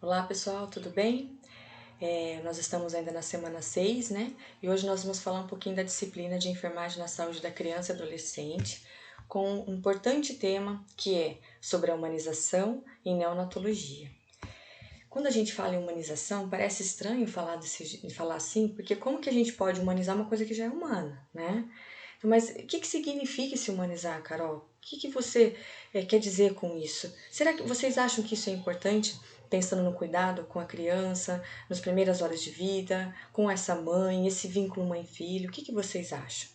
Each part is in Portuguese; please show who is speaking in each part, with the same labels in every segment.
Speaker 1: Olá pessoal, tudo bem? Nós estamos ainda na semana 6, né? E hoje nós vamos falar um pouquinho da disciplina de enfermagem na saúde da criança e adolescente, com um importante tema que é sobre a humanização em neonatologia. Quando a gente fala em humanização, parece estranho falar assim, porque como que a gente pode humanizar uma coisa que já é humana, né? Mas o que significa se humanizar, Carol? O que você quer dizer com isso? Será que vocês acham que isso é importante, pensando no cuidado com a criança, nas primeiras horas de vida, com essa mãe, esse vínculo mãe-filho? O que vocês acham?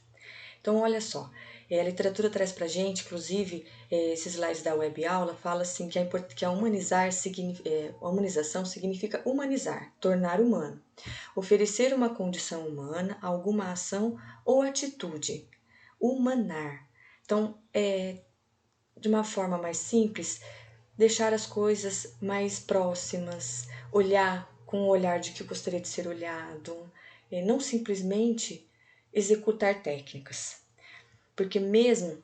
Speaker 1: Então, olha só, a literatura traz pra gente, inclusive, esses slides da web aula, fala assim que a humanização significa humanizar, tornar humano, oferecer uma condição humana, alguma ação ou atitude, humanar. Então, de uma forma mais simples, deixar as coisas mais próximas, olhar com o olhar de que gostaria de ser olhado, não simplesmente executar técnicas. Porque mesmo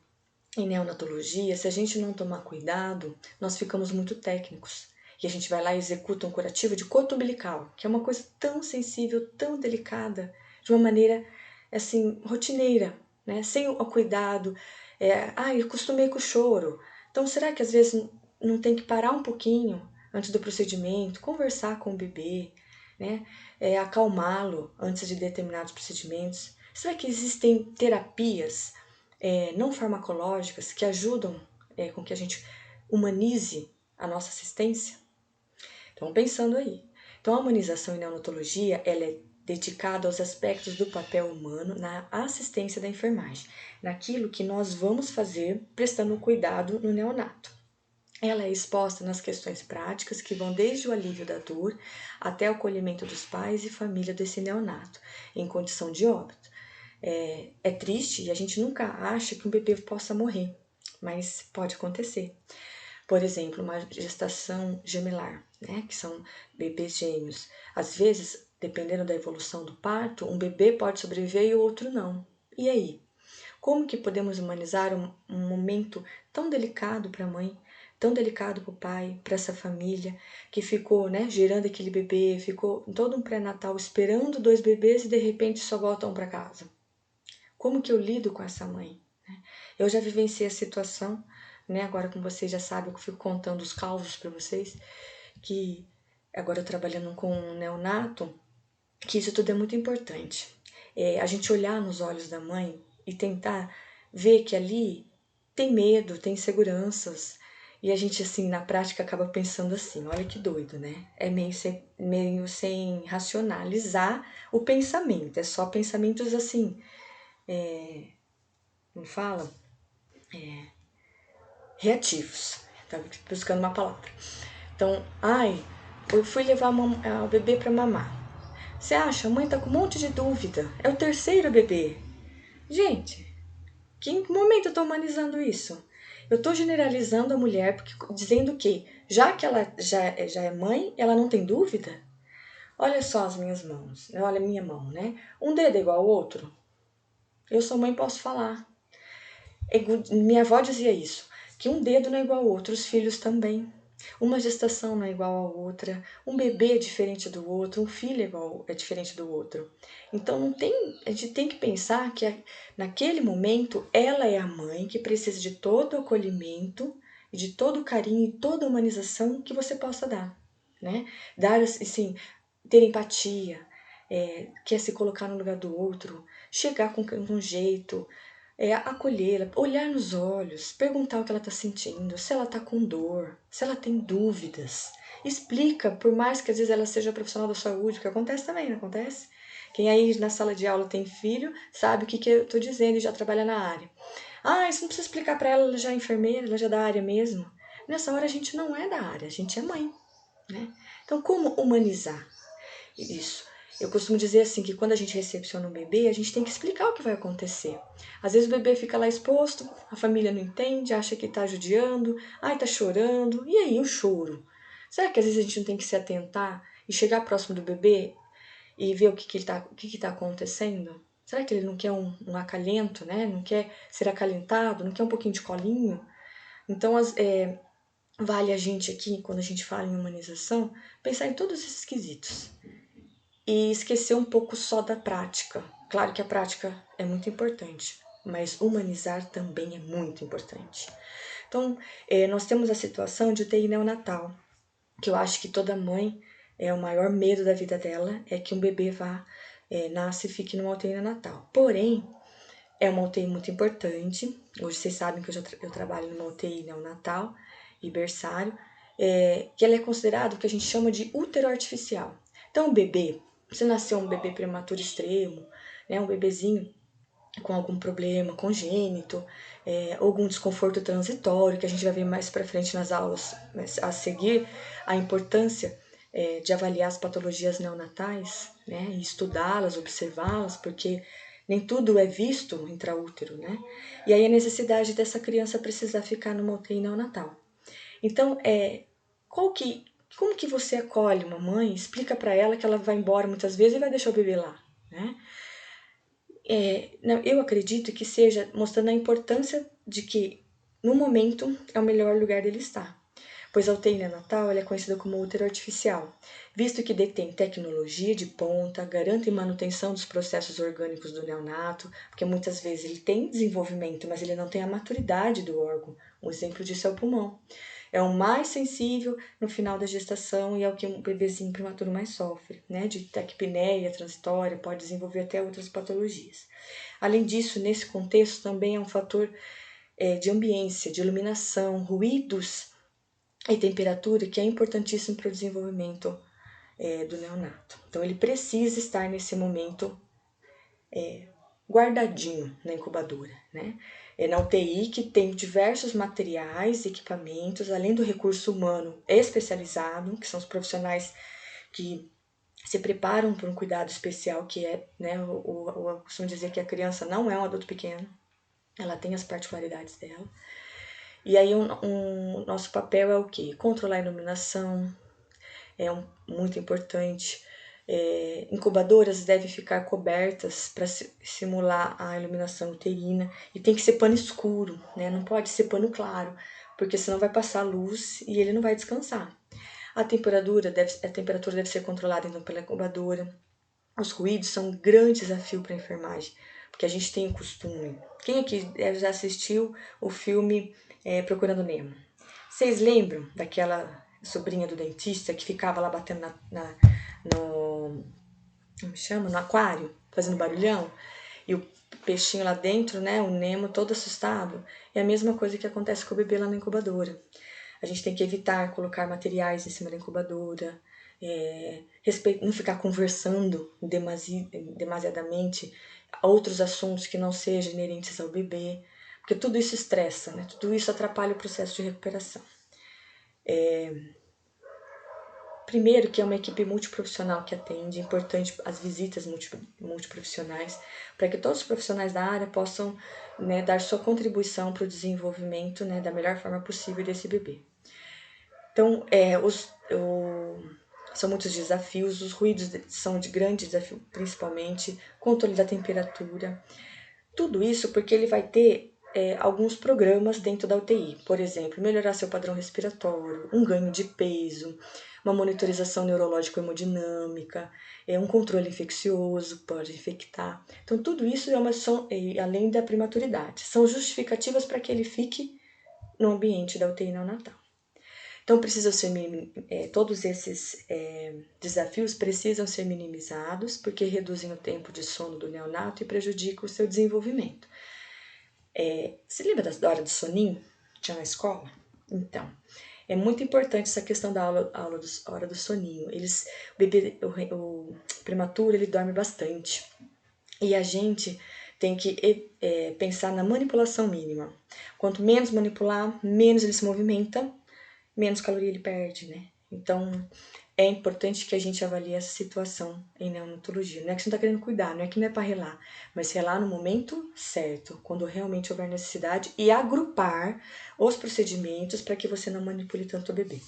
Speaker 1: em neonatologia, se a gente não tomar cuidado, nós ficamos muito técnicos. E a gente vai lá e executa um curativo de coto umbilical, que é uma coisa tão sensível, tão delicada, de uma maneira assim, rotineira, né? Sem o cuidado. Eu acostumei com o choro. Então, será que às vezes não tem que parar um pouquinho antes do procedimento, conversar com o bebê, né? Acalmá-lo antes de determinados procedimentos? Será que existem terapias não farmacológicas que ajudam com que a gente humanize a nossa assistência? Então, pensando aí. Então, a humanização em neonatologia, ela é dedicada aos aspectos do papel humano na assistência da enfermagem, naquilo que nós vamos fazer prestando cuidado no neonato. Ela é exposta nas questões práticas que vão desde o alívio da dor até o acolhimento dos pais e família desse neonato, em condição de óbito. É triste e a gente nunca acha que um bebê possa morrer, mas pode acontecer. Por exemplo, uma gestação gemelar, né, que são bebês gêmeos. Às vezes, dependendo da evolução do parto, um bebê pode sobreviver e o outro não. E aí? Como que podemos humanizar um momento tão delicado para a mãe, tão delicado para o pai, para essa família que ficou, né, gerando aquele bebê, ficou todo um pré-natal esperando 2 bebês e de repente só voltam para casa? Como que eu lido com essa mãe? Eu já vivenciei a situação, né? Agora, como vocês já sabem, eu fico contando os causos para vocês, que agora eu trabalhando com um neonato, que isso tudo é muito importante. A gente olhar nos olhos da mãe e tentar ver que ali tem medo, tem inseguranças. E a gente, assim, na prática acaba pensando assim, olha que doido, né? É meio sem racionalizar o pensamento, é só pensamentos assim, como fala? Reativos. Tava buscando uma palavra. Então, eu fui levar o bebê para mamar. Você acha? A mãe tá com um monte de dúvida. É o terceiro bebê. Gente, que momento eu tô humanizando isso? Eu tô generalizando a mulher porque, dizendo que, já que ela já é mãe, ela não tem dúvida? Olha só as minhas mãos. Olha a minha mão, né? Um dedo é igual ao outro? Eu sou mãe, posso falar. Minha avó dizia isso, que um dedo não é igual ao outro, os filhos também. Uma gestação não é igual a outra, um bebê é diferente do outro, um filho é diferente do outro. Então a gente tem que pensar que naquele momento ela é a mãe que precisa de todo o acolhimento, de todo o carinho e toda a humanização que você possa dar, né? Dar assim, ter empatia, quer se colocar no lugar do outro, chegar com um jeito, acolhê-la, olhar nos olhos, perguntar o que ela está sentindo, se ela está com dor, se ela tem dúvidas. Explica, por mais que às vezes ela seja profissional da saúde, que acontece também, não acontece? Quem aí na sala de aula tem filho, sabe o que eu estou dizendo e já trabalha na área. Isso não precisa explicar para ela, ela já é enfermeira, ela já é da área mesmo. Nessa hora a gente não é da área, a gente é mãe, né? Então, como humanizar isso? Eu costumo dizer assim que quando a gente recepciona um bebê, a gente tem que explicar o que vai acontecer. Às vezes o bebê fica lá exposto, a família não entende, acha que está judiando, tá chorando. E aí, o choro? Será que às vezes a gente não tem que se atentar e chegar próximo do bebê e ver o que tá acontecendo? Será que ele não quer um acalento, né? Não quer ser acalentado, não quer um pouquinho de colinho? Então, vale a gente aqui, quando a gente fala em humanização, pensar em todos esses quesitos e esquecer um pouco só da prática. Claro que a prática é muito importante, mas humanizar também é muito importante. Então, nós temos a situação de UTI neonatal, que eu acho que toda mãe, o maior medo da vida dela é que um bebê nasce e fique numa UTI neonatal. Porém, é uma UTI muito importante. Hoje vocês sabem que eu trabalho numa UTI neonatal e berçário, que ela é considerado o que a gente chama de útero artificial. Então, o bebê, se nasceu um bebê prematuro extremo, né, um bebezinho com algum problema congênito, algum desconforto transitório, que a gente vai ver mais para frente nas aulas a seguir, a importância de avaliar as patologias neonatais, né, e estudá-las, observá-las, porque nem tudo é visto intraútero, né? E aí a necessidade dessa criança precisar ficar numa UTI neonatal. Então, como que você acolhe uma mãe, explica para ela que ela vai embora muitas vezes e vai deixar o bebê lá, né? Eu acredito que seja mostrando a importância de que, no momento, é o melhor lugar dele estar, pois a UTI neonatal é conhecida como útero artificial, visto que detém tecnologia de ponta, garante manutenção dos processos orgânicos do neonato, porque muitas vezes ele tem desenvolvimento, mas ele não tem a maturidade do órgão. Um exemplo disso é o pulmão. É o mais sensível no final da gestação e é o que um bebezinho prematuro mais sofre, né? De taquipneia transitória, pode desenvolver até outras patologias. Além disso, nesse contexto também é um fator de ambiência, de iluminação, ruídos e temperatura que é importantíssimo para o desenvolvimento do neonato. Então, ele precisa estar nesse momento guardadinho na incubadora, né? É na UTI que tem diversos materiais, equipamentos, além do recurso humano especializado, que são os profissionais que se preparam para um cuidado especial, que é, né, eu costumo dizer que a criança não é um adulto pequeno, ela tem as particularidades dela. E aí nosso papel é o quê? Controlar a iluminação, muito importante. Incubadoras devem ficar cobertas para simular a iluminação uterina e tem que ser pano escuro, né? Não pode ser pano claro, porque senão vai passar luz e ele não vai descansar. A temperatura deve ser controlada então pela incubadora. Os ruídos são um grande desafio para a enfermagem, porque a gente tem o costume. Quem aqui já assistiu o filme Procurando Nemo? Vocês lembram daquela sobrinha do dentista que ficava lá batendo no como chama? No aquário, fazendo barulhão? E o peixinho lá dentro, né? O Nemo todo assustado. É a mesma coisa que acontece com o bebê lá na incubadora. A gente tem que evitar colocar materiais em cima da incubadora, não ficar conversando demasiadamente outros assuntos que não sejam inerentes ao bebê, porque tudo isso estressa, né? Tudo isso atrapalha o processo de recuperação. Primeiro, que é uma equipe multiprofissional que atende, é importante as visitas multiprofissionais, para que todos os profissionais da área possam, né, dar sua contribuição para o desenvolvimento, né, da melhor forma possível desse bebê. Então, são muitos desafios, os ruídos são de grande desafio, principalmente, controle da temperatura. Tudo isso porque ele vai ter alguns programas dentro da UTI, por exemplo, melhorar seu padrão respiratório, um ganho de peso, uma monitorização neurológica hemodinâmica, um controle infeccioso, pode infectar. Então, tudo isso além da prematuridade, são justificativas para que ele fique no ambiente da UTI neonatal. Então, todos esses desafios precisam ser minimizados, porque reduzem o tempo de sono do neonato e prejudicam o seu desenvolvimento. Você lembra da hora do soninho? Tinha na escola? Então, é muito importante essa questão da hora do soninho. O prematuro, ele dorme bastante. E a gente tem que pensar na manipulação mínima. Quanto menos manipular, menos ele se movimenta, menos caloria ele perde, né? Então, é importante que a gente avalie essa situação em neonatologia. Não é que você não está querendo cuidar, não é que não é para relar, mas relar no momento certo, quando realmente houver necessidade, e agrupar os procedimentos para que você não manipule tanto o bebê.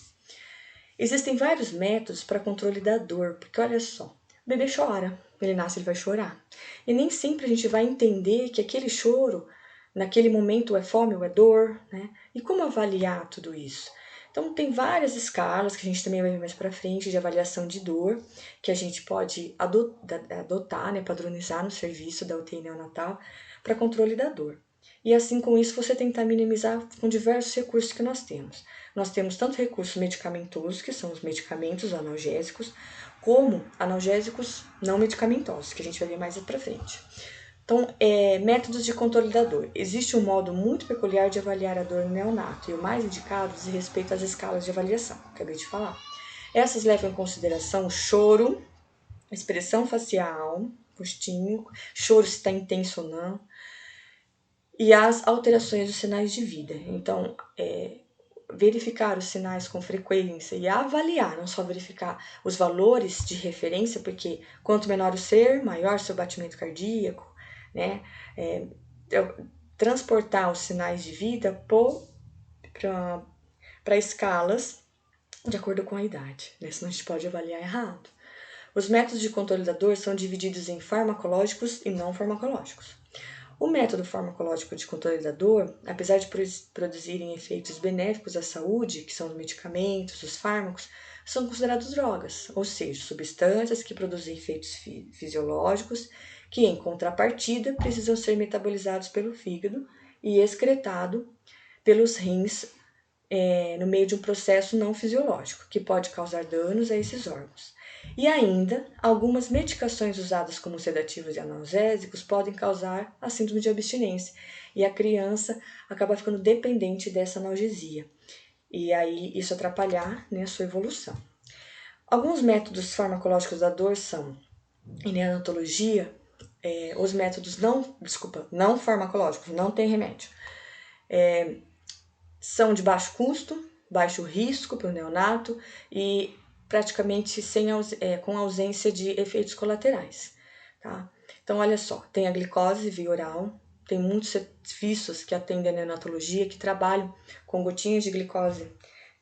Speaker 1: Existem vários métodos para controle da dor, porque olha só, o bebê chora, ele nasce, ele vai chorar. E nem sempre a gente vai entender que aquele choro, naquele momento, é fome ou é dor, né? E como avaliar tudo isso? Então, tem várias escalas que a gente também vai ver mais para frente de avaliação de dor, que a gente pode adotar, né, padronizar no serviço da UTI neonatal para controle da dor. E assim, com isso, você tentar minimizar com diversos recursos que nós temos. Nós temos tanto recursos medicamentosos, que são os medicamentos analgésicos, como analgésicos não medicamentosos, que a gente vai ver mais para frente. Então, métodos de controle da dor. Existe um modo muito peculiar de avaliar a dor no neonato, e o mais indicado diz respeito às escalas de avaliação, acabei de falar. Essas levam em consideração o choro, expressão facial, rostinho, choro se está intenso ou não, e as alterações dos sinais de vida. Então, verificar os sinais com frequência e avaliar, não só verificar os valores de referência, porque quanto menor o ser, maior seu batimento cardíaco, né? Transportar os sinais de vida para escalas de acordo com a idade, né? Senão a gente pode avaliar errado. Os métodos de controle da dor são divididos em farmacológicos e não farmacológicos. O método farmacológico de controle da dor, apesar de produzirem efeitos benéficos à saúde, que são os medicamentos, os fármacos, são considerados drogas, ou seja, substâncias que produzem efeitos fisiológicos que, em contrapartida, precisam ser metabolizados pelo fígado e excretado pelos rins no meio de um processo não fisiológico, que pode causar danos a esses órgãos. E ainda, algumas medicações usadas como sedativos e analgésicos podem causar a síndrome de abstinência, e a criança acaba ficando dependente dessa analgesia, e aí isso atrapalhar, né, a sua evolução. Alguns métodos farmacológicos da dor são, em neonatologia, os métodos não farmacológicos, não tem remédio, são de baixo custo, baixo risco para o neonato e praticamente com ausência de efeitos colaterais, tá? Então, olha só, tem a glicose via oral, tem muitos serviços que atendem a neonatologia que trabalham com gotinhas de glicose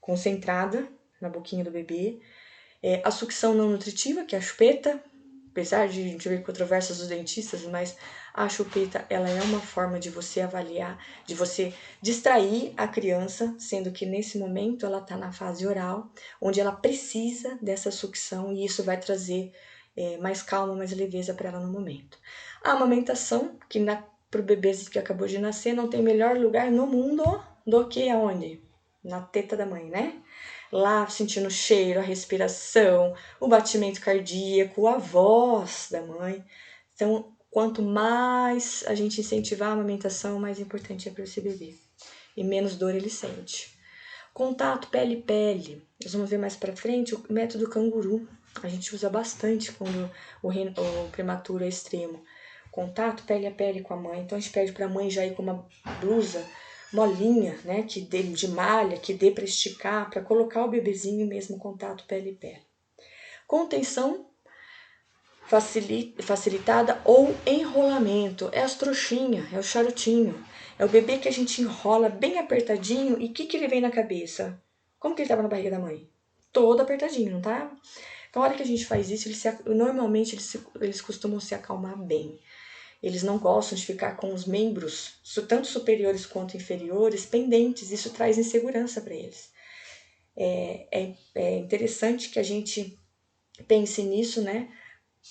Speaker 1: concentrada na boquinha do bebê, a sucção não nutritiva, que é a chupeta, apesar de a gente ver controvérsias dos dentistas, mas a chupeta ela é uma forma de você avaliar, de você distrair a criança, sendo que nesse momento ela está na fase oral, onde ela precisa dessa sucção e isso vai trazer mais calma, mais leveza para ela no momento. A amamentação, que para o bebê que acabou de nascer, não tem melhor lugar no mundo do que aonde? Na teta da mãe, né? Lá sentindo o cheiro, a respiração, o batimento cardíaco, a voz da mãe. Então, quanto mais a gente incentivar a amamentação, mais importante é para esse bebê. E menos dor ele sente. Contato pele-pele. Nós vamos ver mais para frente o método canguru. A gente usa bastante quando o prematuro é extremo. Contato pele a pele com a mãe. Então, a gente pede para a mãe já ir com uma blusa molinha, né, que dê de malha, que dê para esticar, para colocar o bebezinho em mesmo contato pele a pele. Contenção facilitada ou enrolamento, é as trouxinhas, é o charutinho, é o bebê que a gente enrola bem apertadinho e o que ele vem na cabeça? Como que ele estava na barriga da mãe? Todo apertadinho, não tá? Então, a hora que a gente faz isso, normalmente eles costumam se acalmar bem. Eles não gostam de ficar com os membros, tanto superiores quanto inferiores, pendentes. Isso traz insegurança para eles. É interessante que a gente pense nisso, né?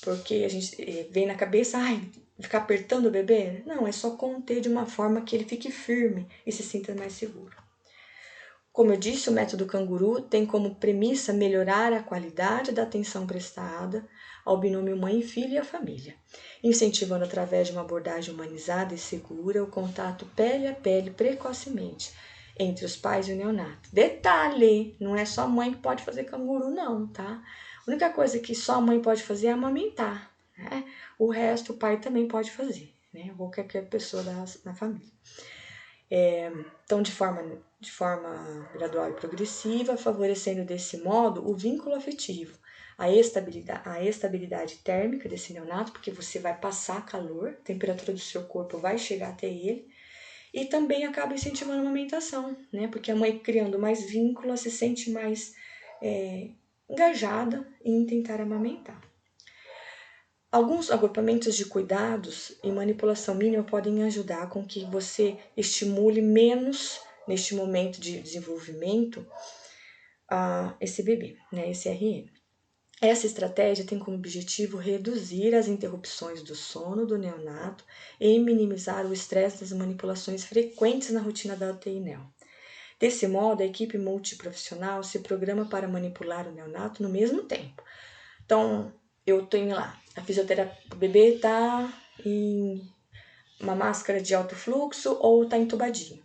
Speaker 1: Porque a gente vem na cabeça, ficar apertando o bebê? Não, é só conter de uma forma que ele fique firme e se sinta mais seguro. Como eu disse, o método canguru tem como premissa melhorar a qualidade da atenção prestada ao binômio mãe e filho e à família, incentivando através de uma abordagem humanizada e segura o contato pele a pele precocemente entre os pais e o neonato. Detalhe, não é só a mãe que pode fazer canguru não, tá? A única coisa que só a mãe pode fazer é amamentar, né? O resto o pai também pode fazer, né? Ou qualquer pessoa da família. Então, de forma gradual e progressiva, favorecendo desse modo o vínculo afetivo, a estabilidade térmica desse neonato, porque você vai passar calor, a temperatura do seu corpo vai chegar até ele, e também acaba incentivando a amamentação, né? Porque a mãe criando mais vínculo, ela se sente mais engajada em tentar amamentar. Alguns agrupamentos de cuidados e manipulação mínima podem ajudar com que você estimule menos, neste momento de desenvolvimento, esse bebê, né, esse RN. Essa estratégia tem como objetivo reduzir as interrupções do sono do neonato e minimizar o estresse das manipulações frequentes na rotina da UTI-NEO. Desse modo, a equipe multiprofissional se programa para manipular o neonato no mesmo tempo. Então, eu tenho lá, a fisioterapia, o bebê está em uma máscara de alto fluxo ou está entubadinho.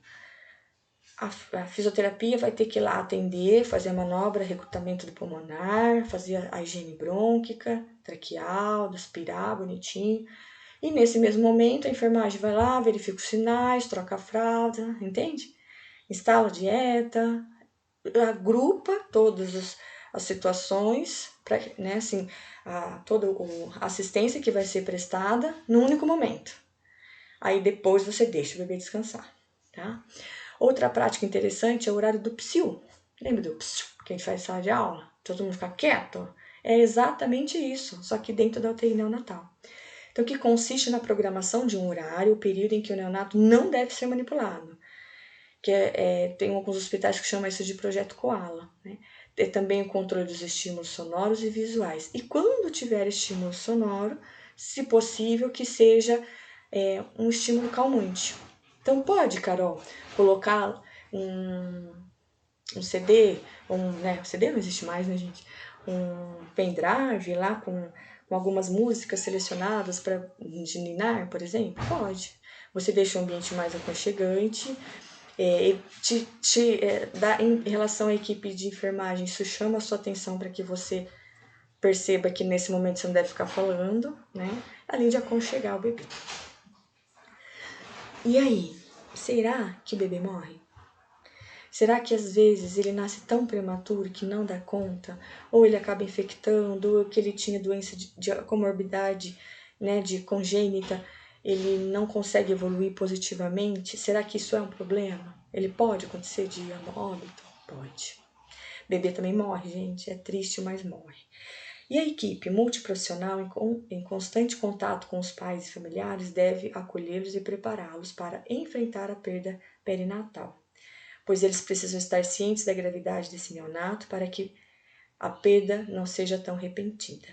Speaker 1: A fisioterapia vai ter que ir lá atender, fazer a manobra, recrutamento do pulmonar, fazer a higiene brônquica, traqueal, aspirar bonitinho. E nesse mesmo momento, a enfermagem vai lá, verifica os sinais, troca a fralda, entende? Instala a dieta, agrupa todas as situações, né, assim, toda a assistência que vai ser prestada num único momento. Aí depois você deixa o bebê descansar, tá? Outra prática interessante é o horário do psiu. Lembra do psiu que a gente faz em sala de aula? Todo mundo fica quieto? É exatamente isso, só que dentro da UTI neonatal. Então, que consiste na programação de um horário, o período em que o neonato não deve ser manipulado. Que tem alguns hospitais que chamam isso de projeto Koala, né? Tem também o controle dos estímulos sonoros e visuais. E quando tiver estímulo sonoro, se possível, que seja um estímulo calmante. Então pode, Carol, colocar um CD, né? O CD não existe mais, né, gente? Um pendrive lá com algumas músicas selecionadas para ninar, por exemplo? Pode. Você deixa o ambiente mais aconchegante. Em relação à equipe de enfermagem, isso chama a sua atenção para que você perceba que nesse momento você não deve ficar falando, né? Além de aconchegar o bebê. E aí, será que o bebê morre? Será que às vezes ele nasce tão prematuro que não dá conta? Ou ele acaba infectando, ou que ele tinha doença de comorbidade, né, de congênita, ele não consegue evoluir positivamente? Será que isso é um problema? Ele pode acontecer de óbito? Pode. Bebê também morre, gente. É triste, mas morre. E a equipe multiprofissional, em constante contato com os pais e familiares, deve acolhê-los e prepará-los para enfrentar a perda perinatal, pois eles precisam estar cientes da gravidade desse neonato para que a perda não seja tão repentina.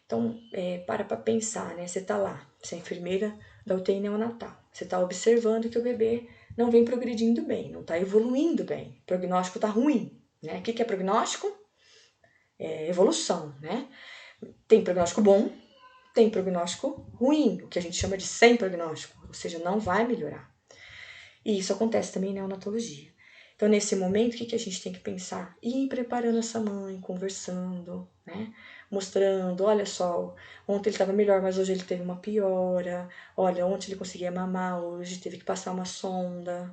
Speaker 1: Então, para pensar, né? Você está lá, você é enfermeira da UTI neonatal, você está observando que o bebê não vem progredindo bem, não está evoluindo bem, o prognóstico está ruim, né? O que é prognóstico? É evolução, né? Tem prognóstico bom, tem prognóstico ruim, o que a gente chama de sem prognóstico, ou seja, não vai melhorar. E isso acontece também na neonatologia. Então, nesse momento, o que a gente tem que pensar? Ir preparando essa mãe, conversando, né? Mostrando, olha só, ontem ele estava melhor, mas hoje ele teve uma piora. Olha, ontem ele conseguia mamar, hoje teve que passar uma sonda.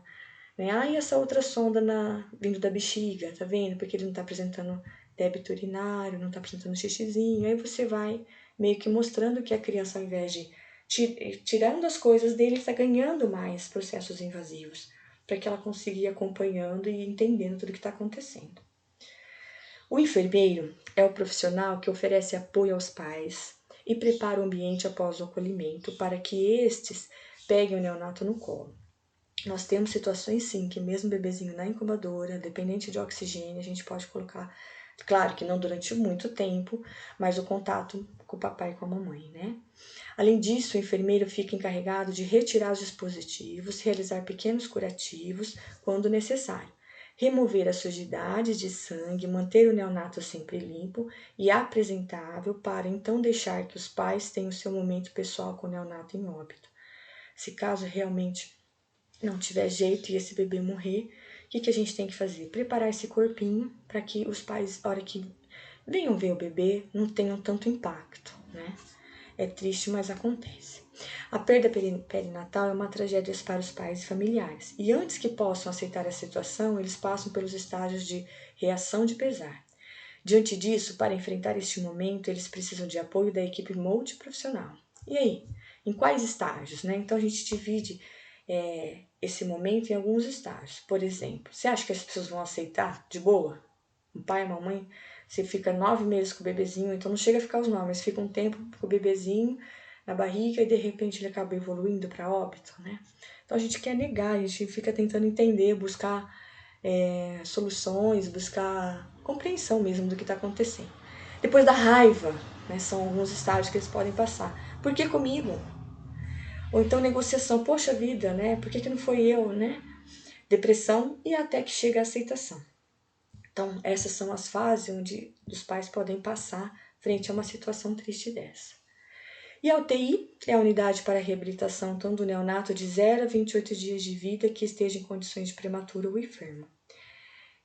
Speaker 1: Né? E essa outra sonda vindo da bexiga, tá vendo? Porque ele não está apresentando débito urinário, não está apresentando xixizinho. Aí você vai meio que mostrando que a criança, ao invés de tirando as coisas dele, está ganhando mais processos invasivos, para que ela consiga ir acompanhando e entendendo tudo que está acontecendo. O enfermeiro é o profissional que oferece apoio aos pais e prepara o ambiente após o acolhimento para que estes peguem o neonato no colo. Nós temos situações sim que mesmo bebezinho na incubadora, dependente de oxigênio, a gente pode colocar, claro que não durante muito tempo, mas o contato com o papai e com a mamãe, né? Além disso, o enfermeiro fica encarregado de retirar os dispositivos, realizar pequenos curativos quando necessário, remover as sujidades de sangue, manter o neonato sempre limpo e apresentável para então deixar que os pais tenham seu momento pessoal com o neonato em óbito. Se caso realmente não tiver jeito e esse bebê morrer, o que a gente tem que fazer? Preparar esse corpinho para que os pais, na hora que venham ver o bebê, não tenham tanto impacto, né? É triste, mas acontece. A perda perinatal é uma tragédia para os pais e familiares. E antes que possam aceitar a situação, eles passam pelos estágios de reação de pesar. Diante disso, para enfrentar este momento, eles precisam de apoio da equipe multiprofissional. E aí? Em quais estágios, né? Então, a gente divide esse momento em alguns estágios. Por exemplo, você acha que as pessoas vão aceitar de boa? Um pai e uma mãe, você fica 9 meses com o bebezinho, então não chega a ficar os 9, mas fica um tempo com o bebezinho na barriga e de repente ele acaba evoluindo para óbito, né? Então a gente quer negar, a gente fica tentando entender, buscar soluções, buscar compreensão mesmo do que está acontecendo. Depois da raiva, né, são alguns estágios que eles podem passar. Por que comigo? Ou então negociação, poxa vida, né? Por que não foi eu, né? Depressão e até que chega a aceitação. Então, essas são as fases onde os pais podem passar frente a uma situação triste dessa. E a UTI é a unidade para reabilitação tanto do neonato de 0 a 28 dias de vida que esteja em condições de prematuro ou enfermo.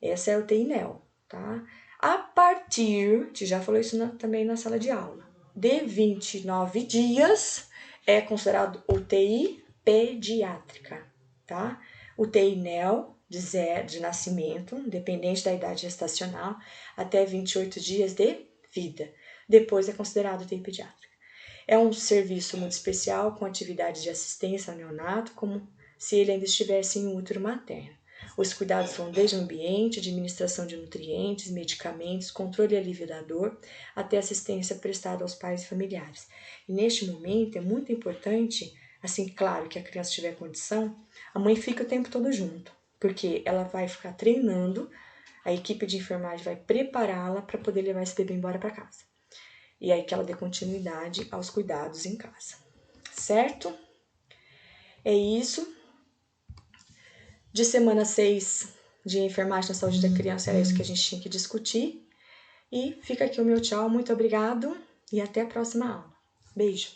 Speaker 1: Essa é a UTI NEO, tá? A partir, a gente já falou isso também na sala de aula, de 29 dias é considerado UTI pediátrica, tá? UTI NEO de nascimento, independente da idade gestacional, até 28 dias de vida. Depois é considerado UTI pediátrica. É um serviço muito especial com atividades de assistência ao neonato, como se ele ainda estivesse em útero materno. Os cuidados vão desde o ambiente, administração de nutrientes, medicamentos, controle e alívio da dor, até assistência prestada aos pais e familiares. E neste momento é muito importante, assim, claro que a criança tiver condição, a mãe fica o tempo todo junto, porque ela vai ficar treinando, a equipe de enfermagem vai prepará-la para poder levar esse bebê embora para casa. E aí que ela dê continuidade aos cuidados em casa. Certo? É isso. De semana 6 de enfermagem na saúde da criança, era isso que a gente tinha que discutir. E fica aqui o meu tchau, muito obrigado e até a próxima aula. Beijo!